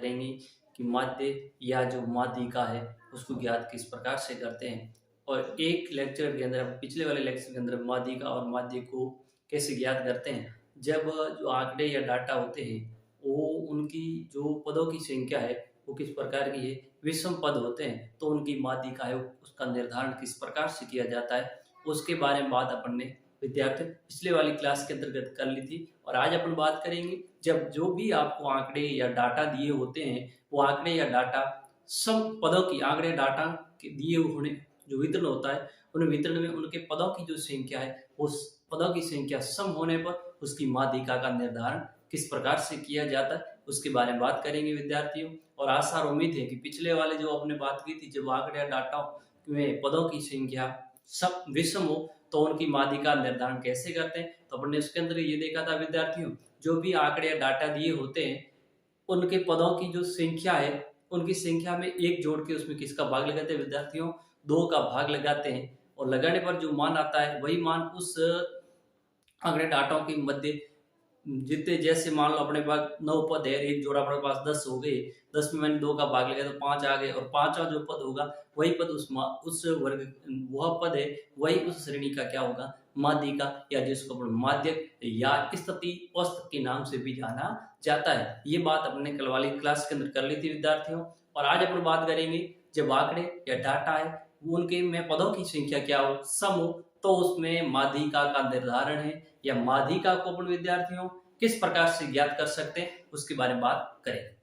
करेंगे कि माध्य या जो माध्यिका है उसको ज्ञात किस प्रकार से करते हैं। और एक लेक्चर के अंदर, पिछले वाले लेक्चर के अंदर माध्यिका और माध्य को कैसे ज्ञात करते हैं। जब जो आंकड़े या डाटा होते हैं वो उनकी जो पदों की संख्या है वो किस प्रकार की है, विषम पद होते हैं, तो उनकी माध्यिका है उसका निर्धारण किस प्रकार से किया जाता है, उसके बारे में बात अपन ने विद्यार्थी पिछले वाली क्लास के अंतर्गत कर ली थी। और आज अपन बात करेंगे जब जो भी आपको आंकड़े या डाटा दिए होते हैं वो आंकड़े या डाटा सम पदों की आंकड़े डाटा के दिए होने जो वितरण होता है उन वितरण में उनके पदों की जो संख्या है उस पदों की संख्या सम होने पर उसकी माध्यिका का निर्धारण किस प्रकार से किया जाता है उसके बारे में बात करेंगे विद्यार्थियों। और आशा और उम्मीद है कि पिछले वाले जो आपने बात की थी जब आंकड़े या डाटा में पदों की संख्या सब विषम हो तो उनकी माध्यिका निर्धारण कैसे करते हैं, तो अपने उसके अंदर ये देखा था विद्यार्थियों जो भी आंकड़े या डाटा दिए होते हैं उनके पदों की जो संख्या है उनकी संख्या में एक जोड़ के उसमें किसका भाग लगाते हैं विद्यार्थियों, 2 का भाग लगाते हैं। और लगाने पर जो मान आता है वही मान उस आंकड़े डाटाओं के मध्य जितने, जैसे मान लो अपने पास 9 पद है, एक जोड़ा अपने पास 10 हो गए, 10 में मैंने 2 का भाग लगाया तो 5 आ गए, और 5वां जो पद होगा वही पद उस वर्ग वह पद है वही उस श्रेणी का क्या होगा, माध्यिका, या जिसको अपन माध्यक या स्थिति औसत के नाम से भी जाना जाता है। ये बात अपने कल वाली क्लास के अंदर कर ली थी विद्यार्थियों। और आज अपन बात करेंगे जब आंकड़े या डाटा है वो उनके में पदों की संख्या क्या हो, सम हो, तो उसमें माध्यिका का निर्धारण है या माध्यिका को अपन विद्यार्थियों किस प्रकार से ज्ञात कर सकते हैं उसके बारे में बात करेंगे।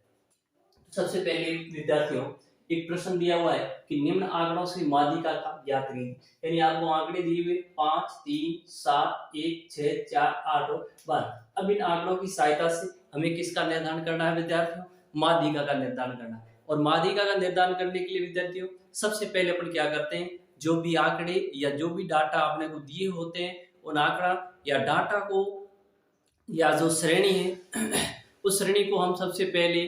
सबसे पहले विद्यार्थियों एक प्रश्न दिया हुआ है कि निम्न आंकड़ों से माध्यिका का ज्ञात कीजिए। यानी आपको आंकड़े दिए हुए 5, 3, 7, 1, 6, 4, 8 और 12। अब इन आंकड़ों की सहायता से हमें किसका निर्धारण करना है विद्यार्थियों, माध्यिका का निर्धारण करना है। और माध्यिका का निर्धारण करने के लिए विद्यार्थियों सबसे पहले अपन क्या करते हैं, जो भी आंकड़े या जो भी डाटा आपने को दिए होते हैं उन आंकड़ा या डाटा को या जो श्रेणी है उस श्रेणी को हम सबसे पहले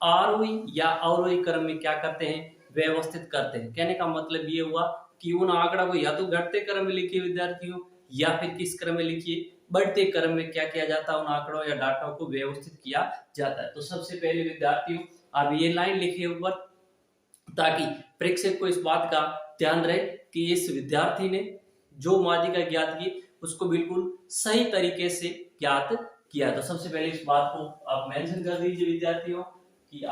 आरोही या अवरोही क्रम में क्या करते हैं, व्यवस्थित करते हैं। कहने का मतलब ये हुआ कि उन आंकड़ा को या तो घटते क्रम में लिखिए विद्यार्थियों या फिर किस क्रम में लिखिए, बढ़ते क्रम में क्या किया जाता है, उन आंकड़ों या डाटा को व्यवस्थित किया जाता है। तो सबसे पहले विद्यार्थियों आप ये लाइन लिखिए ऊपर, ताकि प्रेक्षक को इस बात का ध्यान रहे कि इस विद्यार्थी ने जो माध्यिका ज्ञात की उसको बिल्कुल सही तरीके से ज्ञात किया। तो सबसे पहले इस बात को आप मेंशन कर दीजिए विद्यार्थियों कि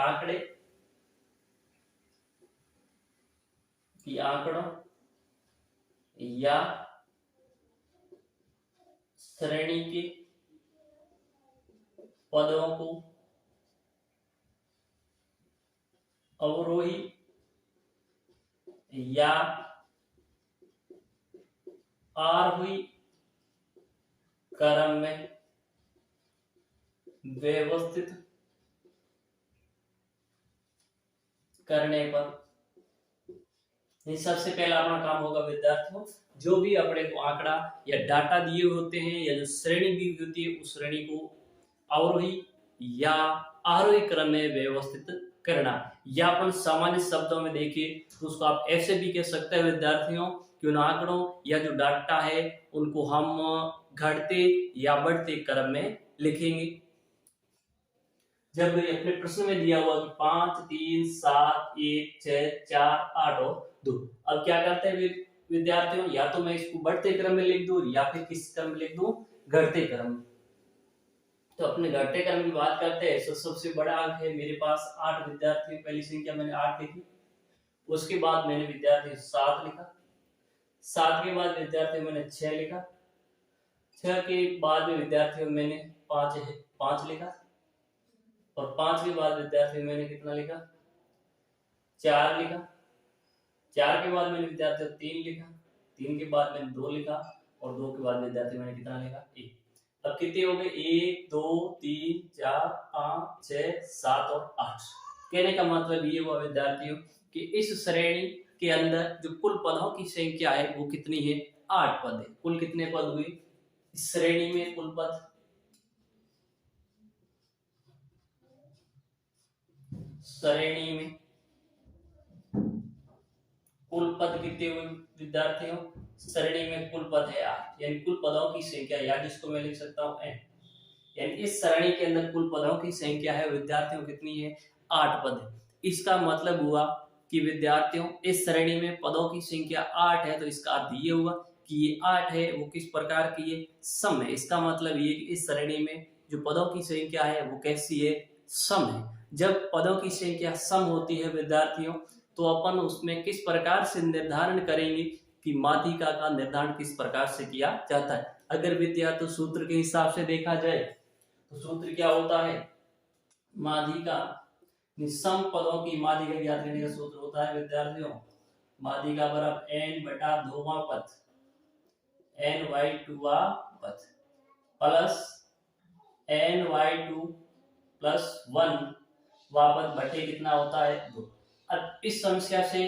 आंकड़ों या श्रेणी के पदों को अवरोही या आरोही क्रम में व्यवस्थित करने पर, सबसे पहला अपना काम होगा विद्यार्थियों जो भी अपने को आंकड़ा या डाटा दिए होते हैं या जो श्रेणी दी होती है उस श्रेणी को अवरोही या आरोही क्रम में व्यवस्थित करना। या अपन सामान्य शब्दों में देखिए तो उसको आप ऐसे भी कह सकते हैं विद्यार्थियों कि उन आंकड़ों या जो डाटा है उनको हम घटते या बढ़ते क्रम में लिखेंगे। जब अपने प्रश्न में दिया हुआ कि 5, 3, 7, 1, 6, 4, 8 और 2, अब क्या करते हैं विद्यार्थियों, या तो मैं इसको बढ़ते क्रम में लिख दूं या फिर किस क्रम में लिख दूं, घटते क्रम में। तो अपने घटते क्रम की बात करते हैं तो सबसे बड़ा अंक है मेरे पास 8 विद्यार्थियों, पहली संख्या मैंने 8 लिखी, उसके बाद मैंने विद्यार्थी 7 लिखा, 7 के बाद विद्यार्थियों मैंने 6 लिखा, 6 के बाद में विद्यार्थियों मैंने 5 लिखा, और 5 के बाद विद्यार्थियों मैंने कितना लिखा, 4 लिखा, 4 के बाद मैंने विद्यार्थियों 3 लिखा, 3 के बाद मैंने 2 लिखा, और 2 के बाद विद्यार्थियों मैंने कितना लिखा, 1। अब कितने हो गए, 1, 2, 3, 4, 5, 6, 7 और 8। कहने का मतलब ये हुआ विद्यार्थियों कि इस श्रेणी के अंदर जो कुल पदों की संख्या है वो कितनी है, 8 पद है। कुल कितने पद हुए इस श्रेणी में, कुल पद श्रेणी में कुल पद कितने हुए विद्यार्थियों, श्रेणी में कुल पद है 8, यानी कुल पदों की संख्या, या जिसको मैं लिख सकता हूं n, यानी इस श्रेणी के अंदर कुल पदों की संख्या है विद्यार्थियों कितनी है, 8 पद है। इसका मतलब हुआ कि विद्यार्थियों इस श्रेणी में पदों की संख्या 8 है, तो इसका अर्थ ये हुआ कि ये 8 है वो किस प्रकार की है, सम है। इसका मतलब ये कि इस श्रेणी में जो पदों की संख्या है वो कैसी है, सम है। जब पदों की संख्या सम होती है विद्यार्थियों, तो अपन उसमें किस प्रकार से निर्धारण करेंगे कि माध्यिका का निर्धारण किस प्रकार से किया जाता है। अगर विद्यार्थी सूत्र के हिसाब से देखा जाए तो सूत्र क्या होता है, माध्यिका सम पदों की माध्यिका ज्ञात करने का सूत्र होता है विद्यार्थियों, माध्यिका बराबर n बटा 2वां पद ny2वां पद प्लस ny2 प्लस 1 वापस बटे कितना होता है 2। अब इस समस्या से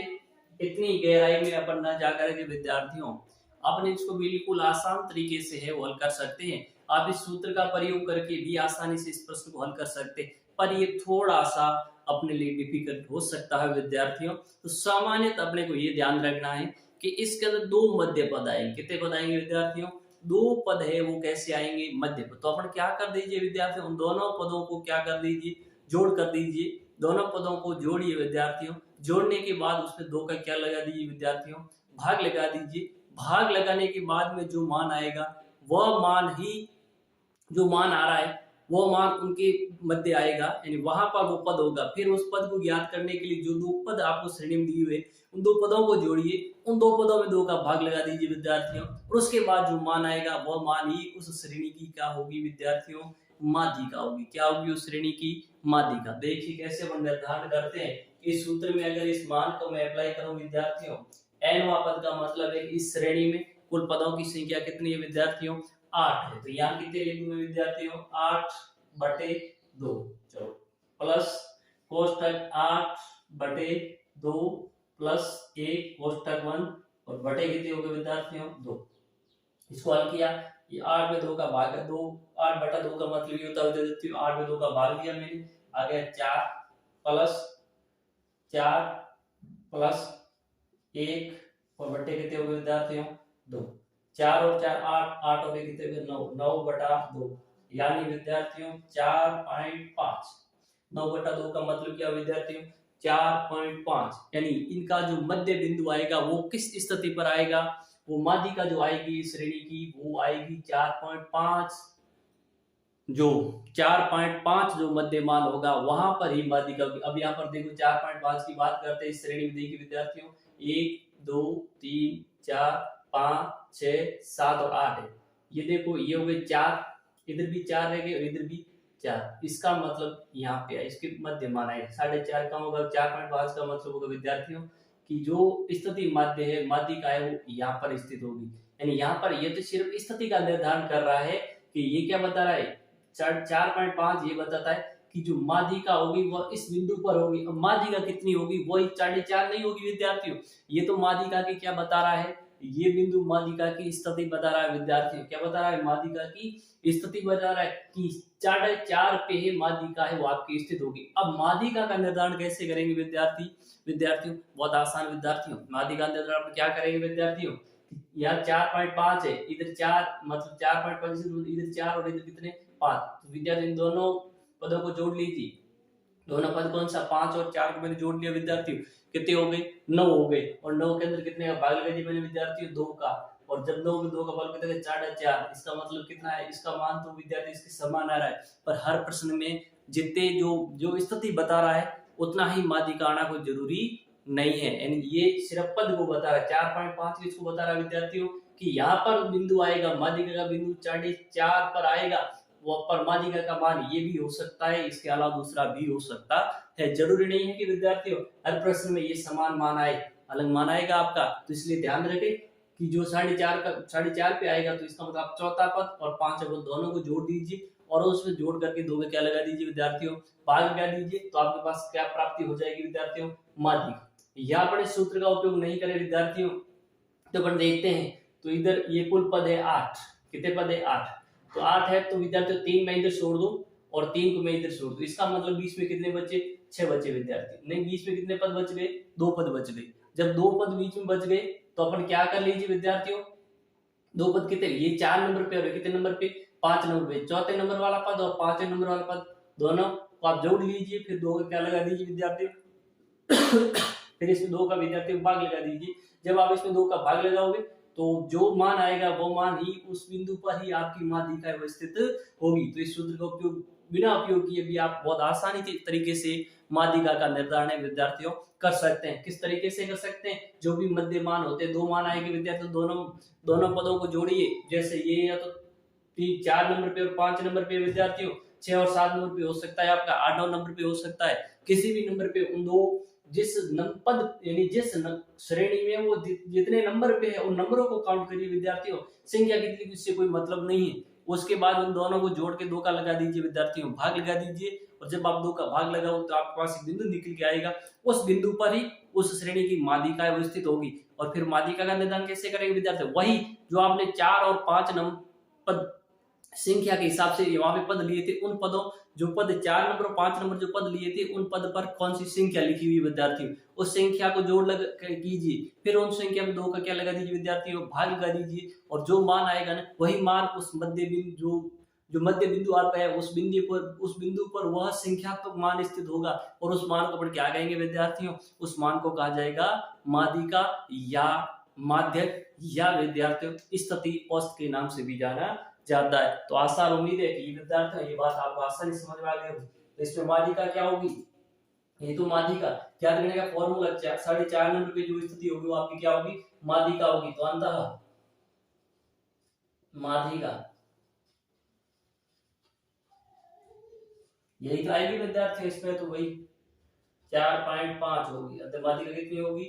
इतनी गहराई में अपन न जाकर के विद्यार्थियों अपन इसको बिल्कुल आसान तरीके से है हल कर सकते हैं। आप इस सूत्र का प्रयोग करके भी आसानी से इस प्रश्न को हल कर सकते हैं, पर ये थोड़ा सा अपने लिए डिफिकल्ट हो सकता है विद्यार्थियों। तो सामान्यतः अपने को ये ध्यान रखना है कि इसके अंदर दो मध्य पद आएंगे। कितने पद आएंगे विद्यार्थियों, दो पद है वो कैसे आएंगे, मध्य पद। तो अपन क्या कर दीजिए विद्यार्थियों, उन दोनों पदों को क्या कर दीजिए, जोड़ कर दीजिए। दोनों पदों को जोड़िए विद्यार्थियों। जोड़ने के बाद उसमें 2 का क्या लगा दीजिए विद्यार्थियों, भाग लगा दीजिए। भाग लगाने के बाद में जो मान आएगा वह मान ही, जो मान आ रहा है वो मान उनके मध्य आएगा, यानी वहां पर वो पद होगा। फिर उस पद को ज्ञात करने के लिए जो 2 पद आपको श्रेणी में दिए हुए उन 2 पदों को जोड़िए। उन 2 पदों में 2 का भाग लगा दीजिए विद्यार्थियों, और उसके बाद जो मान आएगा वह मान ही उस श्रेणी की क्या होगी विद्यार्थियों, माध्यिका होगी। क्या होगी उस श्रेणी की, माध्यिका। देखिए कैसे हम निर्धारण करते हैं। इस सूत्र में अगर इस मान को मैं अप्लाई करूं विद्यार्थियों, n वां पद का मतलब है इस श्रेणी में कुल पदों की संख्या कितनी है विद्यार्थियों, 8 है। तो यहाँ कितने लिखूंगे विद्यार्थियों, 8 बटे 2, चलो प्लस कोष्टक 8 बटे 2 प्लस 1 कोष्टक 1 और बटे कितने हो गए विद्यार्थियों 2। इसको हल किया, ये 8 में 2 का भाग है 2, 8 बटा 2 का मतलब ये होता है विद्यार्थियों 8 में 2 का भाग दिया मैंने, आ गया 4 प्लस 4 प्लस 1 और बटे कितने हो गए विद्यार्थियों 2। 4 और 4 8, 8 और कितने हुए 9, 9 बटा 2, यानी विद्यार्थियों 4.5। 9 बटा 2 का मतलब क्या विद्यार्थियों 4.5, यानी इनका जो मध्य बिंदु आएगा वो किस स्थिति पर आएगा, वो माध्यिका जो आएगी इस श्रेणी की वो आएगी 4.5। जो 4.5 जो मध्यमान होगा वहां पर ही माध्यिका होगी। अब यहाँ पर देखो 4.5 की बात करते हैं इस श्रेणी में, देखिए विद्यार्थियों 1 2 3 4 5 6 7 और 8 है। ये देखो ये हो गए 4, इधर भी 4 रह गए और इधर भी 4। इसका मतलब यहाँ पे इसके मध्य मान आए 4.5 का होगा। 4.5 का मतलब होगा विद्यार्थियों कि जो स्थिति माध्य है, माध्यिका है वो यहाँ पर स्थित होगी। यानी यहाँ पर ये तो सिर्फ स्थिति का निर्धारण कर रहा है कि ये क्या बता रहा है 4.5 ये बताता है कि जो माध्यिका होगी वह इस बिंदु पर होगी। अब माध्यिका कितनी होगी, वही 4.5 नहीं होगी विद्यार्थियों। ये तो माध्यिका की क्या बता रहा है, ये बिंदु माध्यिका की स्थिति बता रहा है विद्यार्थियों। क्या बता रहा है, माध्यिका की स्थिति बता रहा है कि 4.5 पे ही माध्यिका है वो आपकी स्थित होगी। अब माध्यिका का निर्धारण कैसे करेंगे विद्यार्थियों बहुत आसान विद्यार्थियों। माध्यिका निर्धारण क्या करेंगे विद्यार्थियों, यहाँ 4.5 है, इधर 4 मतलब 4.5 इधर 4 और इधर कितने 5। तो विद्यार्थी इन दोनों पदों को जोड़ लीजिए। दोनों पद कौन सा 5 और 4 को मैंने जोड़ लिया विद्यार्थियों, कितने हो गए 9 हो गए। और 9 के अंदर कितने का भाग लगा दिया मैंने विद्यार्थियों 2 का, और जब 9 में 2 का भाग कितना 4.4। इसका मतलब कितना है, इसका मान तो विद्यार्थी इसके समान आ रहा है, पर हर प्रश्न में जितने जो स्थिति बता रहा है उतना ही माध्यिका आना कोई जरूरी नहीं है। यानी ये सिर्फ पद को बता रहा है। 4.5 इसको बता रहा है विद्यार्थियों कि यहाँ पर बिंदु आएगा, माध्यिका का बिंदु 4.4 पर आएगा, वो पर माध्यिका का मान ये भी हो सकता है, इसके अलावा दूसरा भी हो सकता है। जरूरी नहीं है कि विद्यार्थियों हर प्रश्न में ये समान मान आए, अलग मान आएगा आपका। तो इसलिए ध्यान रखें कि जो 4.5 पे आएगा तो इसका मतलब चौथा पद और 5 पद दोनों को जोड़ दीजिए और उसमें जोड़ करके 2 में क्या लगा दीजिए विद्यार्थियों, भाग लगा दीजिए। तो आपके पास क्या प्राप्ति हो जाएगी विद्यार्थियों, माध्यिका। यहाँ पर इस सूत्र का उपयोग नहीं करें विद्यार्थियों, तो अपन देखते हैं। तो इधर ये कुल पद है 8, कितने पद है 8। तो 8 है तो विद्यार्थियों 3 मैं इधर छोड़ दूं और 3 को मैं इधर छोड़ दूं। इसका मतलब बीच में कितने बचे 6 बचे विद्यार्थी। नहीं, बीच में कितने पद बच गए, 2 पद बच गए। जब 2 पद बीच में बच गए तो अपन क्या कर लीजिए विद्यार्थियों, 2 पद कितने, ये 4 नंबर पे और कितने नंबर पे 5 नंबर पे। चौथे नंबर वाला पद और 5वें नंबर वाला पद दोनों तो आप जोड़ लीजिए, फिर 2 का क्या लगा दीजिए विद्यार्थी फिर इसमें 2 का विद्यार्थी भाग लगा दीजिए। जब आप इसमें 2 का भाग लगाओगे तो जो मान आएगा वो मान ही उस बिंदु पर ही आपकी माध्यिका स्थित होगी। तो इस सूत्र का उपयोग बिना उपयोग किए भी आप बहुत आसानी तरीके से माध्यिका का निर्धारण विद्यार्थियों कर सकते हैं। किस तरीके से कर सकते हैं? जो भी मध्य मान होते हैं, 2 मान आएंगे विद्यार्थियों, दोनों पदों को जोड़िए। जैसे ये या तो 4 नंबर पे और 5 नंबर पे विद्यार्थियों, 6 और 7 नंबर पे हो सकता है आपका, 8 नंबर पे हो सकता है, किसी भी नंबर पे उन दो जिस पद यानी जिस श्रेणी में वो जितने नंबर पे है उन नंबरों को काउंट करिए विद्यार्थियों। संख्या कितनी इससे कोई मतलब नहीं है। उसके बाद उन दोनों को जोड़ के 2 का लगा दीजिए विद्यार्थियों, भाग लगा दीजिए, और जब आप 2 का भाग लगाओ तो आपके पास एक बिंदु निकल के आएगा। उस बिंदु पर ही उस श्रेणी की माध्यिका वो स्थित होगी। और फिर माध्यिका का निर्धारण कैसे करेंगे विद्यार्थी? वही जो आपने 4 और 5 नंबर पद संख्या के हिसाब से वहां पे पद लिए थे, उन पदों जो पद 4 नंबर और 5 नंबर जो पद लिए थे उन पद पर कौन सी संख्या लिखी हुई विद्यार्थियों, उस संख्या को जोड़ लग कीजिए। फिर उन संख्या में 2 का क्या लगा दीजिए विद्यार्थियों, भाग लगा दीजिए, और जो मान आएगा ना वही मान उस मध्य बिंदु जो मध्य बिंदु आपका है उस बिंदु पर वह संख्यात्मक मान स्थित होगा। और उस मान को अपन क्या कहेंगे विद्यार्थियों? उस मान को कहा जाएगा माध्यिका या माध्यक या विद्यार्थियों स्थिति औसत के नाम से भी जाना जाता है। तो आशा और उम्मीद है कि विद्यार्थियों ये बात आपको आसानी समझ में आ गई होगी। तो इसमें माध्यिका क्या होगी? ये तो माध्यिका याद रखने का फॉर्मूला 4.5 नंबर पे जो स्थिति होगी वो आपकी क्या होगी? माध्यिका होगी। तो अंततः माध्यिका यही तो आएगी विद्यार्थी। इसमें तो वही 4.5 होगी। माध्यिका कितनी होगी?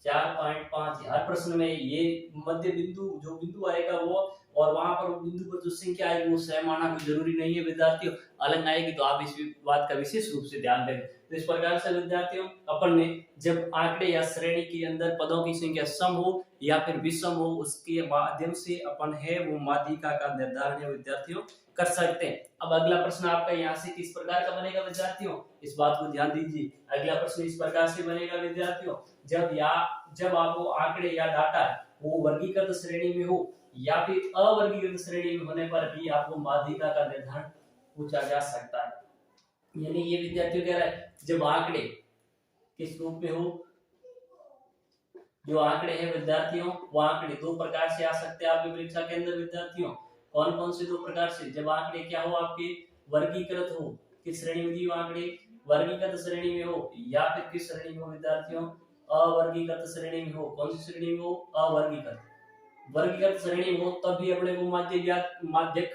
4.5। हर प्रश्न में ये मध्य बिंदु जो बिंदु आएगा वो, और वहां पर बिंदु पर जो संख्या आएगी वो सैम आना कोई जरूरी नहीं है विद्यार्थियों, अलग आएगी। तो आप इस बात का विशेष रूप से ध्यान दें। तो इस प्रकार से विद्यार्थियों अपन ने जब आंकड़े या श्रेणी के अंदर पदों की संख्या सम हो या फिर विषम हो उसके माध्यम से अपन है वो माध्यिका का निर्धारण है विद्यार्थियों कर सकते हैं। अब अगला प्रश्न आपका यहाँ से किस प्रकार का बनेगा विद्यार्थियों? इस बात को ध्यान दीजिए। अगला प्रश्न इस प्रकार से बनेगा विद्यार्थियों, जब आपको आंकड़े या डाटा वो वर्गीकृत श्रेणी में हो या फिर अवर्गीकृत श्रेणी में होने पर भी आपको माध्यिका का निर्धारण पूछा जा सकता है। यानी ये विद्यार्थियों कह रहा है जब आंकड़े किस रूप में हो, जो आंकड़े हैं विद्यार्थियों वो आंकड़े 2 प्रकार से आ सकते हैं आपकी परीक्षा के अंदर विद्यार्थियों। कौन कौन से 2 प्रकार से? जब आंकड़े क्या हो आपके वर्गीकृत हो, किस श्रेणी में दिए आंकड़े? वर्गीकृत श्रेणी में हो, या फिर किस श्रेणी में हो विद्यार्थियों? अवर्गीकृत श्रेणी में हो। कौन सी श्रेणी में हो? अवर्गीकृत। वर्गीकृत श्रेणी में हो तब भी अपने को माध्यक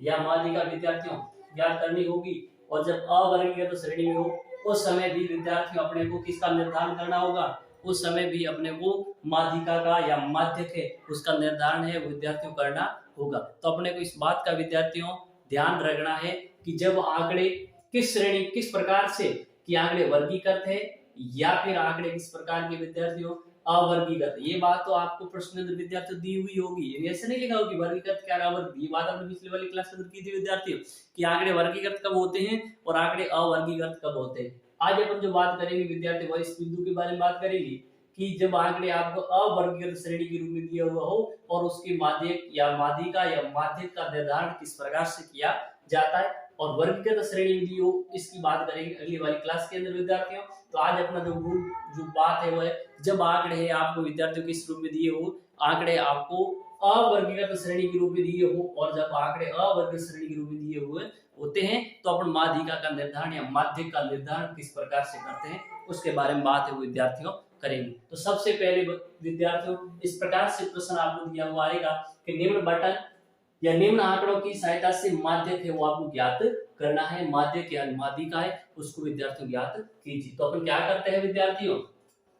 या माध्यिका विद्यार्थियों ज्ञात करनी होगी। और जब अवर्गीकृत श्रेणी में हो उस समय भी विद्यार्थियों अपने को किसका निर्धारण करना होगा? उस समय भी अपने को माध्यिका का या माध्यक है उसका निर्धारण है विद्यार्थियों करना होगा। तो अपने को इस बात का विद्यार्थियों ध्यान रखना है कि जब आंकड़े किस श्रेणी किस प्रकार से कि आंकड़े वर्गीकृत है या फिर आंकड़े किस प्रकार के विद्यार्थियों अवर्गीकृत। ये बात तो आपको प्रश्न में विद्यार्थियों दी हुई होगी, ऐसे नहीं लिखा होगी वर्गीकृत क्या अवर्गीकृत। ये बात आपने पिछले वाली क्लास में की थी विद्यार्थियों कि आंकड़े वर्गीकृत कब होते हैं और आंकड़े अवर्गीकृत कब होते हैं। आज अपन जो बात करेंगे विद्यार्थी वह इस बिंदु के बारे में बात करेंगे कि जब आंकड़े आपको अवर्गीकृत श्रेणी के रूप में दिया हुआ हो और उसके माध्यक या माध्यिका या माध्यक का निर्धारण किस प्रकार से किया जाता है, और वर्गीकृत श्रेणी में दी हो इसकी बात करेंगे अगली वाली क्लास के अंदर विद्यार्थियों। तो आज अपना जो बात है वो है जब आंकड़े है आपको विद्यार्थियों किस रूप में दिए हो, आंकड़े आपको अवर्गीकृत श्रेणी के रूप में दिए हो, और जब आंकड़े अवर्गीकृत श्रेणी के रूप में दिए हुए होते हैं तो अपन माध्यिका का निर्धारण या माध्यक का निर्धारण किस प्रकार से करते हैं उसके बारे में बात है वो विद्यार्थियों करेंगे। तो सबसे पहले विद्यार्थियों इस प्रकार से प्रश्न आपको दिया हुआ आएगा कि निम्न बटन या निम्न आंकड़ों की सहायता से माध्यक है वो आपको ज्ञात करना है। माध्यक या माध्यिका है उसको विद्यार्थियों ज्ञात कीजिए। तो अपन क्या करते हैं विद्यार्थियों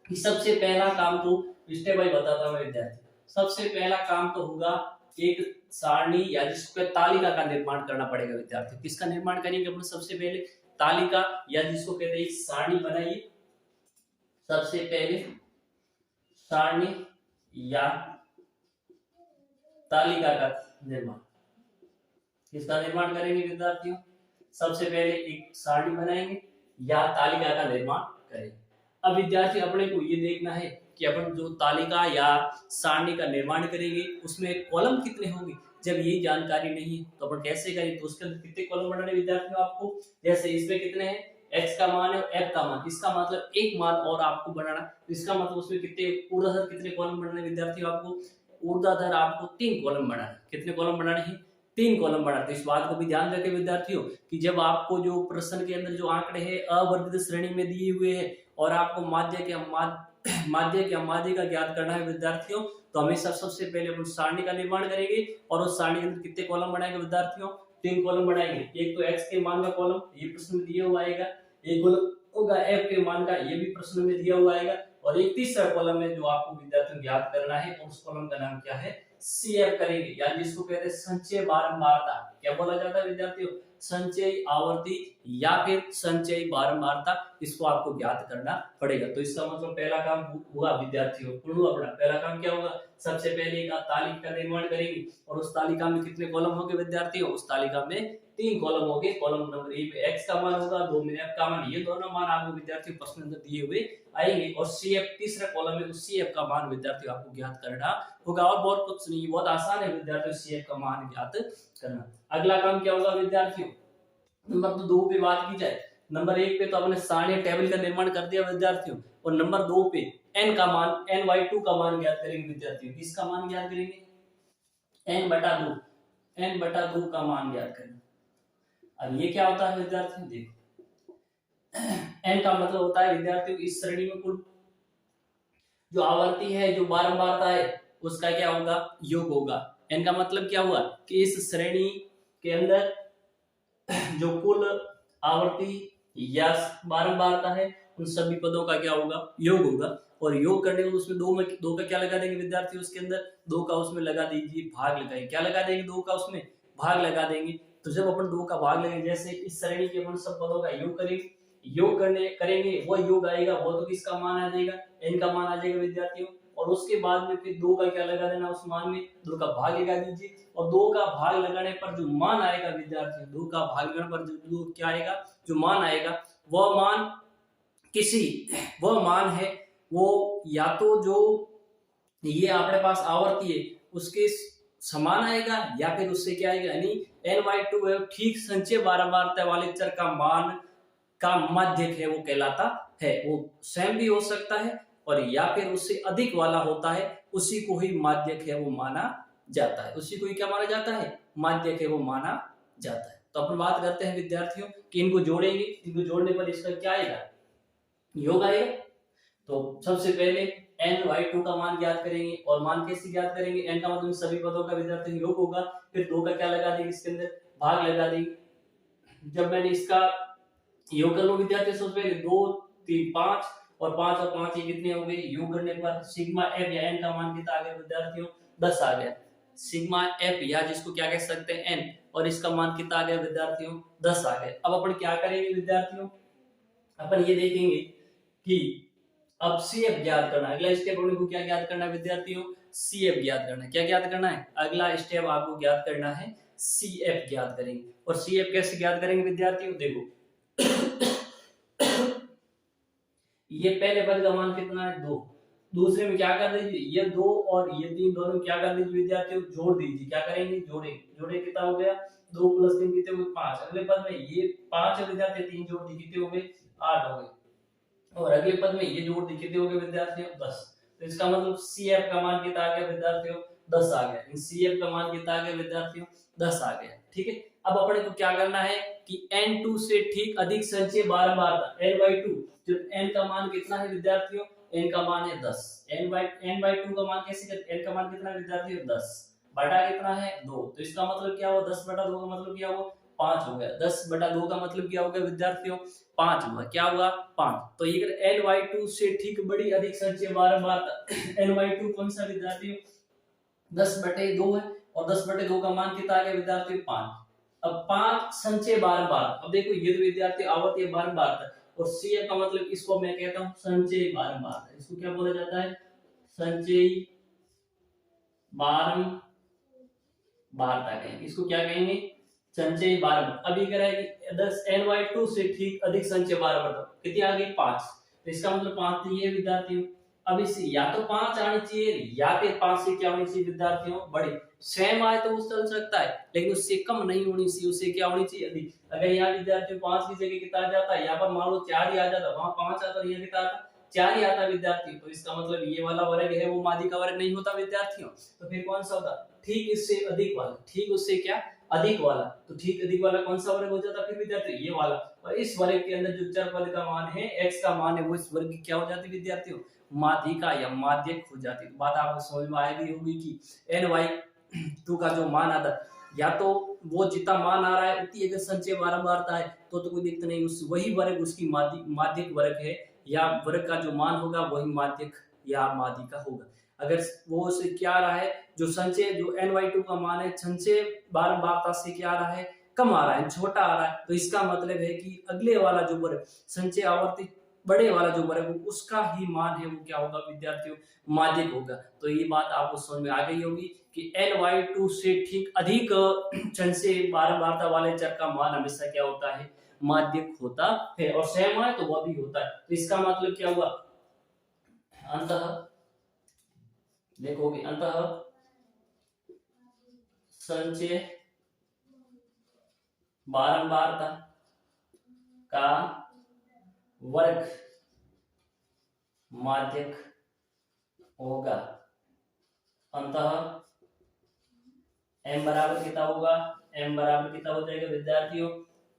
कि सबसे पहला काम तो स्टेप बाय बताता हूं विद्यार्थी। सबसे पहला काम तो होगा एक सारणी या जिसको तालिका का निर्माण करना पड़ेगा विद्यार्थियों। किसका निर्माण करेंगे अपन? सबसे पहले तालिका या जिसको कहते हैं सारणी बनाइए। सबसे पहले सारणी या तालिका का निर्माण किसका निर्माण करेंगे विद्यार्थियों? सबसे पहले एक सारणी बनाएंगे या तालिका का निर्माण करेंगे। अब विद्यार्थी अपने को ये देखना है कि अपन जो तालिका या सारणी का निर्माण करेंगे उसमें कॉलम कितने होंगे। जब ये जानकारी नहीं है तो अपन कैसे करें, तो उसके अंदर कितने कॉलम बनाने विद्यार्थियों आपको, जैसे इसमें कितने हैं, x का मान है और f का मान, इसका मतलब एक मान और आपको बनाना, तो इसका मतलब उसमें कितने ऊर्ध्वाधर कितने कॉलम बनाने विद्यार्थियों आपको, ऊर्ध्वाधर आपको 3 कॉलम बनाना है। कितने कॉलम बनाने हैं, 3 कॉलम बनाना। तो इस बात को भी ध्यान रखें विद्यार्थियों कि जब आपको जो प्रश्न के अंदर जो आंकड़े हैं अवर्गित श्रेणी में दिए हुए हैं और आपको माध्य के अमाध्य का ज्ञात करना है विद्यार्थियों, तो हमेशा सबसे पहले अपन सारणी का निर्माण करेंगे और उस सारणी के अंदर कितने कॉलम बनाएंगे विद्यार्थियों, 3 कॉलम बनाएंगे। एक तो x के मान का कॉलम, ये प्रश्न में दिया हुआ आएगा, एक कॉलम होगा f के मान का, ये भी प्रश्न में दिया हुआ आएगा, और एक तीसरा कॉलम है जो आपको विद्यार्थियों ज्ञात करना है, और उस कॉलम का नाम क्या है, CF करेंगे, यानी जिसको कहते हैं संचय बारंबारता। क्या बोला जाता है विद्यार्थियों, संचय आवर्ती या फिर संचय बारंबारता, इसको आपको ज्ञात करना पड़ेगा। तो इसका मतलब पहला काम हुआ विद्यार्थियों, अपना पहला काम क्या होगा, सबसे पहले एक तालिका का निर्माण करेंगे और उस तालिका में कितने कॉलम होंगे विद्यार्थियों, उस तालिका में 3 कॉलम होंगे। कॉलम नंबर 1 में x का मान होगा, 2 में f का मान, ये दोनों मान आपको विद्यार्थियों प्रश्न अंदर दिए हुए आएंगे, और CF तीसरा कॉलम है, उस CF का मान विद्यार्थियों आपको ज्ञात करना होगा, और बहुत कुछ नहीं, बहुत आसान है विद्यार्थियों CF का मान ज्ञात करना। अगला काम क्या होगा विद्यार्थियों, नंबर 2 पे बात की जाए, नंबर 1 पे तो आपने सारणी टेबल का निर्माण कर दिया विद्यार्थियों, और नंबर 2 पे n का मान n/2 का मान ज्ञात करेंगे विद्यार्थियों। किसका मान ज्ञात करेंगे, n/2 का मान ज्ञात करेंगे। अब ये क्या होता है विद्यार्थियों, देखो n का मतलब होता है विद्यार्थियों इस श्रेणी में कुल जो आवर्ती है, जो बारंबारता है, उसका क्या होगा, योग होगा। n का मतलब क्या हुआ कि इस श्रेणी के अंदर जो कुल आवर्ती या बारंबारता है, उन सभी पदों का क्या होगा, योग होगा, और योग करने को उसमें 2 का क्या लगा देंगे विद्यार्थी, उसके अंदर 2 का उसमें लगा दीजिए भाग लगाएंगे। क्या लगा देंगे, 2 का उसमें भाग लगा देंगे। तो जब अपन 2 का भाग लगेंगे, जैसे इस श्रेणी के अपन सब पदों का योग करेंगे, योग करेंगे, वो योग आएगा, वो तो किसका मान आ जाएगा, n का मान आ जाएगा विद्यार्थियों, और उसके बाद में फिर 2 का क्या लगा देना, उस मान में 2 का भाग लगा दीजिए, और 2 का भाग लगाने पर जो मान आएगा विद्यार्थियों, 2 का भाग लगाने पर जो क्या आएगा, जो मान आएगा, वह मान है वो या तो जो ये अपने पास आवर्ती है उसके समान आएगा, या फिर उससे क्या आएगा, यानी n/2 है ठीक संचय बारंबारता वाले चर का मान का माध्यक है, वो कहलाता है। वो स्वयं भी हो सकता है और या फिर उससे अधिक वाला होता है, उसी को ही माध्यक है वो माना जाता है, उसी को ही क्या माना जाता है, माध्यक है वो माना जाता है। तो अपन बात करते हैं विद्यार्थियों कि इनको जोड़ेंगे, इनको जोड़ने पर इसका क्या आएगा, योग आएगा। तो सबसे पहले n/2 का मान ज्ञात करेंगे, और मान कैसे ज्ञात करेंगे, n का मतलब सभी पदों का विद्यार्थियों योग होगा, फिर 2 का क्या लगा देंगे, इसके अंदर भाग लगा देंगे। जब मैंने इसका योग कर लो विद्यार्थियों, सबसे पहले 2 3 5 और 5 और 5 ये कितने हो गए, योग करने के बाद सिग्मा f या n का मान कितना आ गया विद्यार्थियों, 10 आ गया। सिग्मा f या जिसको क्या कह सकते हैं n, और इसका मान कितना आ गया विद्यार्थियों, 10 आ गया। अब अपन क्या करेंगे विद्यार्थियों, अपन ये देखेंगे कि अब CF ज्ञात करना, अगला स्टेप को क्या ज्ञात करना है विद्यार्थियों, CF ज्ञात करना है। क्या ज्ञात करना है, अगला स्टेप आपको ज्ञात करना है CF ज्ञात करेंगे। और CF कैसे ज्ञात करेंगे विद्यार्थियों, देखो ये पहले पद का मान कितना है, 2, दूसरे में क्या कर दीजिए, ये 2 और ये 3 दोनों क्या कर दीजिए विद्यार्थियों, जोड़ दीजिए। क्या करेंगे, जोड़े कितना हो गया, 2 + 3 कितने हो गए, 5। अगले पद में ये 5 है विद्यार्थी, 3 जोड़ दी कितने हो गए, 8 हो गए, और अगले पद में ये जोड़ दी कितने हो गए विद्यार्थियों, 10। तो इसका मतलब CF का मान कितना आ गया विद्यार्थियों, 10 आ गया। CF का मान कितना आ गया विद्यार्थियों, 10 आ गया। ठीक है, अब अपने को क्या करना है कि n2 से ठीक अधिक संचय बारंबारता n/2, जो n का मान कितना है विद्यार्थियों, n का मान है 10, n/2 का मान कैसे करते, n का मान कितना है विद्यार्थियों, 10 बटा कितना है, 2। तो इसका मतलब क्या हुआ, 10/2 का मतलब क्या हुआ, 5 हो गया। 10/2 का मतलब क्या हो गया विद्यार्थियों, 5 हुआ। क्या हुआ, 5। तो ये n/2 से ठीक बड़ी अधिक संचय बारंबारता n/2 कौन सा विद्यार्थियों, 10/2 है, और 10/2 का मान कितना आ गया विद्यार्थियों, 5। अब 5 संचय बारंबार, अब देखो ये तो विद्यार्थी आवर्ती बारंबार, और CF का मतलब इसको मैं कहता हूं संचय बारंबार, इसको क्या बोला जाता है, संचय बारंबारता कहेंगे, इसको क्या कहेंगे, संचय बारंबार। अभी कह रहा है कि 10 n/2 से ठीक अधिक संचय बारंबार कितनी आ गई, 5। तो इसका मतलब 5 तो ये विद्यार्थियों। अब इससे या तो 5 आनी चाहिए या फिर 5 से क्या होनी चाहिए विद्यार्थियों, बड़ी। सेम आए तो वो चल सकता है, लेकिन उससे कम नहीं होनी चाहिए, उससे क्या होनी चाहिए, अधिक। अगर यहाँ विद्यार्थियों 5 की जगह कितना आ जाता है, यहाँ पर मान लो 4 ही आ जाता, वहां 5 आता, यहाँ कितना आता, 4 ही आता विद्यार्थी। तो इसका मतलब ये वाला वर्ग है वो माध्यिका वर्ग नहीं होता विद्यार्थियों। तो फिर कौन सा होता, ठीक इससे अधिक वाला, ठीक उससे क्या अधिक वाला। तो ठीक अधिक वाला कौन सा वर्ग हो जाता फिर विद्यार्थी, ये वाला। और इस वर्ग के अंदर जो चर पद का मान है, x का मान है, वो इस वर्ग की क्या हो जाती विद्यार्थियों, माध्यिका या माध्यक हो जाती है। तो बात आपको समझ में आएगी होगी कि ny2 का जो मान आता है, या तो वो जितना मान आ रहा है उतनी अगर संचय बारंबारता है तो कोई दिक्कत नहीं, उस वही वर्ग उसकी माध्यक वर्ग है, या वर्ग का जो मान होगा वही माध्यक या माध्यिका होगा। अगर वो उसे क्या आ रहा है, जो संचय जो ny2 का मान है, संचय बारंबारता से क्या आ रहा है, कम आ रहा है, छोटा आ रहा है, तो इसका मतलब है कि अगले वाला जो वर्ग, संचय आवर्ती बड़े वाला जो वर्ग उसका ही मान है वो क्या होगा विद्यार्थियों, माध्यक होगा। तो ये बात आपको समझ में आ गई होगी कि ny2 से ठीक अधिक संचय बारंबारता वाले चर का मान हमेशा क्या होता है, माध्यक होता है। और सेम है तो वह भी होता है। तो इसका मतलब क्या हुआ, अंतः देखोगे, अंतः संचय बारंबारता का वर्ग माध्यक होगा। अंतः m बराबर कितना होगा, m बराबर कितना हो जाएगा विद्यार्थियों,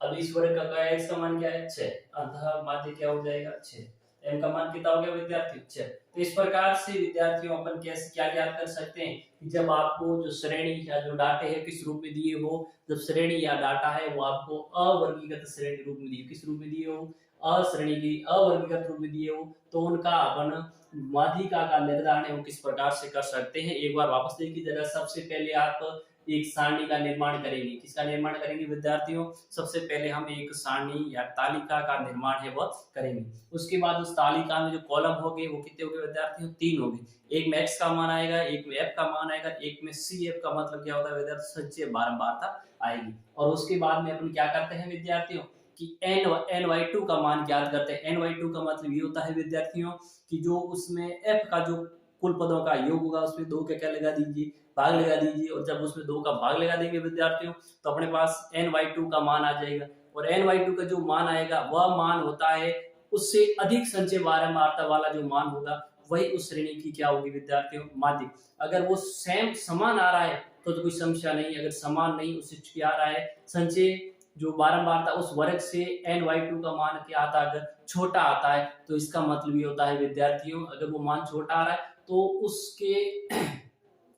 अब इस वर्ग का क्या है, इसका मान क्या है 6, अंतः माध्य क्या हो जाएगा 6, m का मान कितना हो गया विद्यार्थियों 6। तो इस प्रकार से विद्यार्थियों अपन कैसे क्या ज्ञात कर सकते हैं कि जब आपको जो श्रेणी या जो डाटे हैं किस रूप में दिए हो, जब श्रेणी या डाटा है वो आपको अवर्गीकृत श्रेणी रूप में दिए, किस रूप में दिए हो, अश्रेणी की अवर्गीकृत रूप में दिए हो, तो उनका अपन माध्यिका का निर्धारण है वो किस प्रकार से कर सकते हैं। एक बार वापस देखिए जरा, सबसे पहले आप एक सारणी का निर्माण करेंगे, किसका निर्माण करेंगे विद्यार्थियों, सबसे पहले हम एक सारणी या तालिका का निर्माण है वह करेंगे। उसके बाद उस तालिका में जो कॉलम होंगे वो कितने होंगे विद्यार्थियों, 3 होंगे, एक में x का मान आएगा, एक में f का मान आएगा, एक में cf का मतलब क्या होता है विद्यार्थियों, संचय बारंबारता आएगी। और उसके बाद में अपन क्या करते हैं विद्यार्थियों कि ny2 का मान ज्ञात करते हैं। ny2 का मतलब ये होता है विद्यार्थियों कि जो उसमें f का जो कुल पदों का योग होगा उसमें 2 का क्या लगा दीजिए, भाग लगा दीजिए, और जब उसमें 2 का भाग लगा देंगे विद्यार्थियों तो अपने पास ny2 का मान आ जाएगा। और ny2 का जो मान आएगा वह मान होता है उससे अधिक संचय बारंबारता वाला जो मान होगा वही उस श्रेणी की क्या होगी विद्यार्थियों, माध्यिक। अगर वो सेम समान आ रहा है तो कोई समस्या नहीं, अगर समान नहीं उससे क्या आ रहा है, संचय जो बारंबारता उस वर्ग से ny2 का मान क्या आता है, अगर छोटा आता है तो इसका मतलब ये होता है विद्यार्थियों अगर वो मान छोटा आ रहा है तो उसके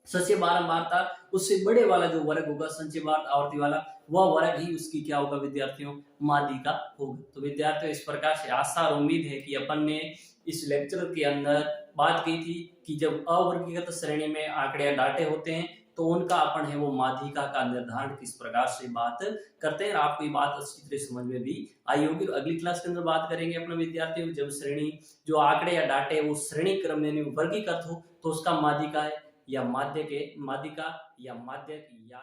संचय बारंबारता उससे बड़े वाला जो वर्ग होगा संचय आवर्ती वाला, वह वर्ग ही उसकी क्या होगा विद्यार्थियों, माध्यिका होगा। तो विद्यार्थियों इस प्रकार से आशा और उम्मीद है कि अपन ने इस लेक्चर के अंदर बात की थी कि जब अवर्गीकृत श्रेणी में आंकड़े या डाटे होते हैं तो उनका अपन है वो माध्यिका का निर्धारण किस प्रकार से बात करते हैं। आपको ये बात अच्छी तरह समझ में भी आई होगी। अगली क्लास के अंदर बात करेंगे अपने विद्यार्थियों जब श्रेणी जो आंकड़े या डाटे वो श्रेणी क्रम में वर्गीकृत हो तो उसका माध्यिका है या माध्यक है, माध्यिका या माध्यक या